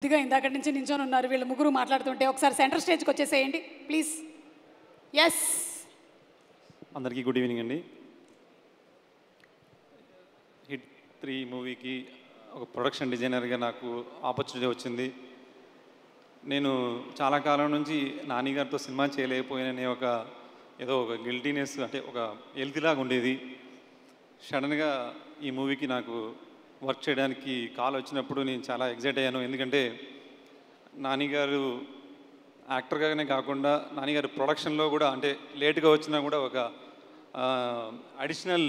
కొద్దిగా ఇందాక నుంచి నించొని ఉన్నారు వీళ్ళు ముగ్గురు మాట్లాడుతుంటే ఒకసారి సెంటర్ స్టేజ్కి వచ్చేసేయండి ప్లీజ్. ఎస్, అందరికీ గుడ్ ఈవినింగ్ అండి. హిట్ 3 మూవీకి ఒక ప్రొడక్షన్ డిజైనర్గా నాకు ఆపర్చునిటీ వచ్చింది. నేను చాలా కాలం నుంచి నాని గారితో సినిమా చేయలేకపోయిననే ఏదో ఒక గిల్టీనెస్, అంటే ఒక ఎల్తిలాగా ఉండేది. సడన్గా ఈ మూవీకి నాకు వర్క్ చేయడానికి కాల్ వచ్చినప్పుడు నేను చాలా ఎగ్జైట్ అయ్యాను. ఎందుకంటే నాని గారు యాక్టర్గానే కాకుండా నాని గారు ప్రొడక్షన్లో కూడా, అంటే లేట్గా వచ్చినా కూడా ఒక అడిషనల్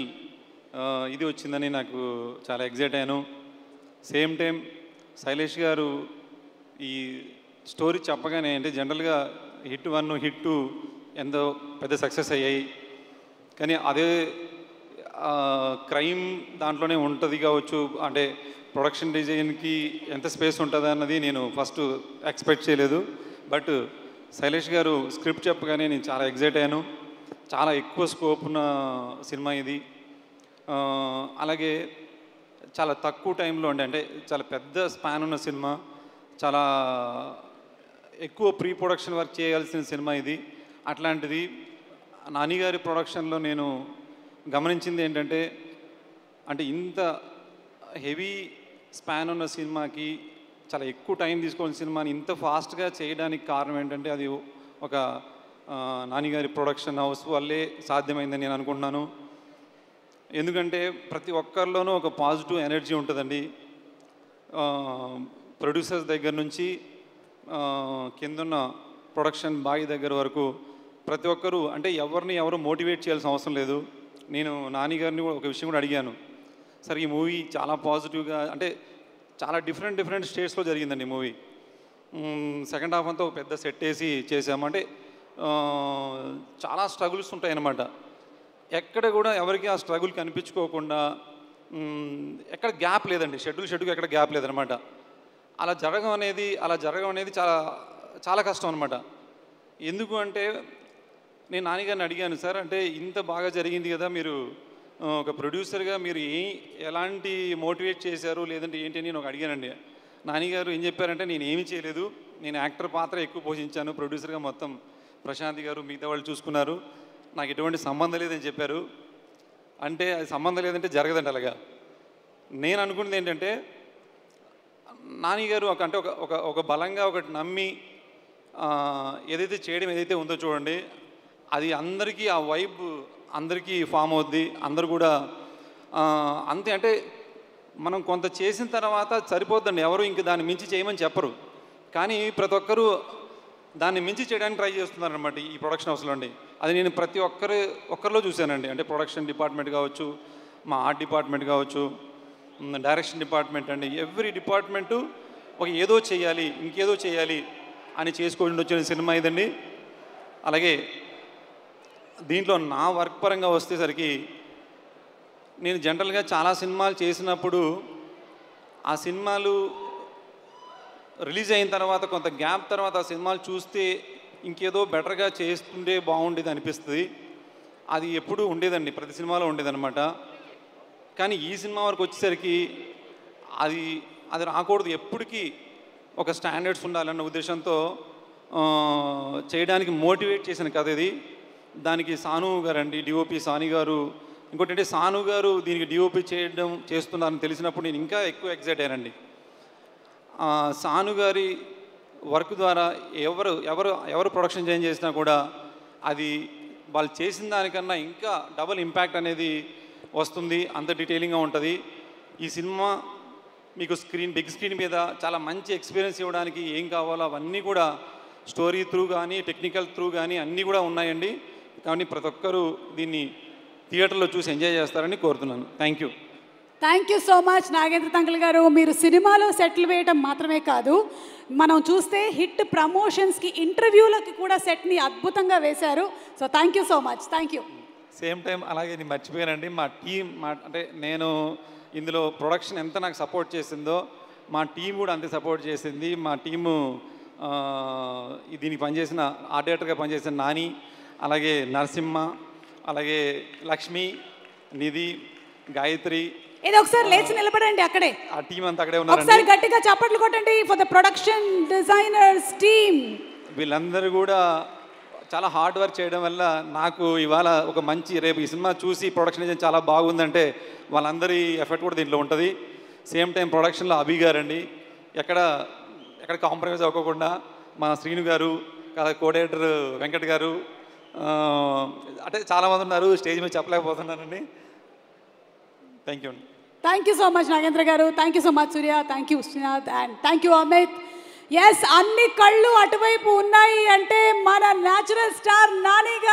ఇది వచ్చిందని నాకు చాలా ఎగ్జైట్ అయ్యాను. సేమ్ టైం శైలేష్ గారు ఈ స్టోరీ చెప్పగానే, అంటే జనరల్గా హిట్ 1 హిట్ 2 ఎంతో పెద్ద సక్సెస్ అయ్యాయి, కానీ అదే క్రైమ్ దాంట్లోనే ఉంటుంది కావచ్చు, అంటే ప్రొడక్షన్ డిజైన్కి ఎంత స్పేస్ ఉంటుంది అన్నది నేను ఫస్ట్ ఎక్స్పెక్ట్ చేయలేదు. బట్ శైలేష్ గారు స్క్రిప్ట్ చెప్పగానే నేను చాలా ఎగ్జైట్ అయ్యాను. చాలా ఎక్కువ స్కోప్ ఉన్న సినిమా ఇది. అలాగే చాలా తక్కువ టైంలో అంటే చాలా పెద్ద స్పాన్ ఉన్న సినిమా, చాలా ఎక్కువ ప్రీ ప్రొడక్షన్ వర్క్ చేయాల్సిన సినిమా ఇది. అట్లాంటిది నాని గారి ప్రొడక్షన్లో నేను గమనించింది ఏంటంటే, అంటే ఇంత హెవీ స్పాన్ ఉన్న సినిమాకి చాలా ఎక్కువ టైం తీసుకోవాల్సిన సినిమాని ఇంత ఫాస్ట్గా చేయడానికి కారణం ఏంటంటే, అది ఒక నాని గారి ప్రొడక్షన్ హౌస్ వల్లే సాధ్యమైందని నేను అనుకుంటున్నాను. ఎందుకంటే ప్రతి ఒక్కరిలోనూ ఒక పాజిటివ్ ఎనర్జీ ఉంటుందండి. ప్రొడ్యూసర్స్ దగ్గర నుంచి కిందున్న ప్రొడక్షన్ బాయ్ దగ్గర వరకు ప్రతి ఒక్కరూ, అంటే ఎవరు మోటివేట్ చేయాల్సిన అవసరం లేదు. నేను నాని గారిని ఒక విషయం కూడా అడిగాను, సార్ ఈ మూవీ చాలా పాజిటివ్గా, అంటే చాలా డిఫరెంట్ స్టేట్స్లో జరిగిందండి మూవీ. సెకండ్ హాఫ్ అంతా ఒక పెద్ద సెట్ వేసి చేసాము. అంటే చాలా స్ట్రగుల్స్ ఉంటాయన్నమాట. ఎక్కడ కూడా ఎవరికి ఆ స్ట్రగుల్ కనిపించుకోకుండా, ఎక్కడ గ్యాప్ లేదండి, షెడ్యూల్ ఎక్కడ గ్యాప్ లేదనమాట. అలా జరగడం అనేది చాలా చాలా కష్టం అనమాట. ఎందుకు అంటే, నేను నాన్నగారిని అడిగాను, సార్ అంటే ఇంత బాగా జరిగింది కదా, మీరు ఒక ప్రొడ్యూసర్గా మీరు ఎలాంటి మోటివేట్ చేశారు లేదంటే ఏంటి అని నేను అడిగానండి. నాన్నగారు ఏం చెప్పారంటే, నేను ఏమీ చేయలేదు, నేను యాక్టర్ పాత్ర ఎక్కువ పోషించాను, ప్రొడ్యూసర్గా మొత్తం ప్రశాంత్ గారు మిగతా వాళ్ళు చూసుకున్నారు, నాకు ఎటువంటి సంబంధం లేదని చెప్పారు. అంటే అది సంబంధం లేదంటే జరగదండి అలాగా. నేను అనుకున్నది ఏంటంటే, నాన్నగారు ఒక బలంగా ఒకటి నమ్మి ఏదైతే చేయడం ఏదైతే ఉందో చూడండి, అది అందరికీ ఆ వైబ్ అందరికీ ఫామ్ అవుద్ది. అందరూ కూడా అంతే. అంటే మనం కొంత చేసిన తర్వాత సరిపోద్దండి, ఎవరు ఇంక దాన్ని మించి చేయమని చెప్పరు, కానీ ప్రతి ఒక్కరూ దాన్ని మించి చేయడానికి ట్రై చేస్తున్నారనమాట ఈ ప్రొడక్షన్ హౌస్లో అండి. అది నేను ప్రతి ఒక్కరిలో చూశానండి. అంటే ప్రొడక్షన్ డిపార్ట్మెంట్ కావచ్చు, మా ఆర్ట్ డిపార్ట్మెంట్ కావచ్చు, డైరెక్షన్ డిపార్ట్మెంట్ అండి, ఎవ్రీ డిపార్ట్మెంటు ఏదో చేయాలి, ఇంకేదో చేయాలి అని చేసుకొని వచ్చిన సినిమా ఇదండి. అలాగే దీంట్లో నా వర్క్ పరంగా వచ్చేసరికి, నేను జనరల్గా చాలా సినిమాలు చేసినప్పుడు ఆ సినిమాలు రిలీజ్ అయిన తర్వాత కొంత గ్యాప్ తర్వాత ఆ సినిమాలు చూస్తే ఇంకేదో బెటర్గా చేస్తుంటే బాగుండేది అనిపిస్తుంది. అది ఎప్పుడూ ఉండేదండి, ప్రతి సినిమాలో ఉండేదన్నమాట. కానీ ఈ సినిమా వరకు వచ్చేసరికి అది రాకూడదు, ఎప్పటికీ ఒక స్టాండర్డ్స్ ఉండాలన్న ఉద్దేశంతో చేయడానికి మోటివేట్ చేసిన కథ ఇది. దానికి సాను గారండి, డిఓపి సాని గారు. ఇంకోటి అంటే, సాను గారు దీనికి డిఓపి చేస్తున్నారని తెలిసినప్పుడు నేను ఇంకా ఎక్కువ ఎగ్జైట్ అయ్యానండి. సాను గారి వర్క్ ద్వారా ఎవరు ప్రొడక్షన్ చేంజ్ చేసినా కూడా అది వాళ్ళు చేసిన దానికన్నా ఇంకా డబుల్ ఇంపాక్ట్ అనేది వస్తుంది, అంత డీటెయిలింగ్గా ఉంటుంది. ఈ సినిమా మీకు బిగ్ స్క్రీన్ మీద చాలా మంచి ఎక్స్పీరియన్స్ ఇవ్వడానికి ఏం కావాలో అవన్నీ కూడా స్టోరీ త్రూ కానీ టెక్నికల్ త్రూ కానీ అన్నీ కూడా ఉన్నాయండి. కానీ ప్రతి ఒక్కరూ దీన్ని థియేటర్లో చూసి ఎంజాయ్ చేస్తారని కోరుతున్నాను. Thank you so much Nagendra Thangal గారు. మీరు సినిమాలో సెటిల్ వేయటం మాత్రమే కాదు, మనం చూస్తే హిట్ ప్రమోషన్స్కి ఇంటర్వ్యూలకి కూడా సెట్ని అద్భుతంగా వేశారు. So thank you so much. Thank you. Same time అలాగే నేను మర్చిపోయానండి, మా టీం అంటే నేను ఇందులో ప్రొడక్షన్ ఎంత నాకు సపోర్ట్ చేసిందో మా టీం కూడా అంతే సపోర్ట్ చేసింది. మా టీము దీనికి పనిచేసిన ఆర్ట్ డైరెక్టర్గా పనిచేసిన నాని, అలాగే నరసింహ, అలాగే లక్ష్మి, నిధి, గాయత్రి, ఏదో ఒకసారి లేచి నిలబడండి అక్కడే. ఆ టీం అంతా అక్కడే ఉన్నారండి. ఒకసారి గట్టిగా చప్పట్లు కొట్టండి for the production designers team. వీళ్ళందరూ కూడా చాలా హార్డ్ వర్క్ చేయడం వల్ల నాకు ఇవాళ ఒక మంచి, రేపు ఈ సినిమా చూసి ప్రొడక్షన్ డిజైన్ చాలా బాగుందంటే వాళ్ళందరి ఎఫర్ట్ కూడా దీంట్లో ఉంటుంది. సేమ్ టైం ప్రొడక్షన్లో అభి గారండి, ఎక్కడ కాంప్రమైజ్ అవ్వకుండా మా శ్రీను గారు, కోడేటర్ వెంకట్ గారు, అంటే చాలామంది ఉన్నారు, స్టేజ్ మీద చెప్పలేకపోతున్నానండి. థ్యాంక్ యూ అండి. Thank you so much Nagendra గారు. Thank you so much Surya. Thank you Srinath and thank you Amit. Yes, అన్ని కళ్ళు అటువైపు ఉన్నాయి అంటే మన న్యాచురల్ స్టార్ నాని గారు.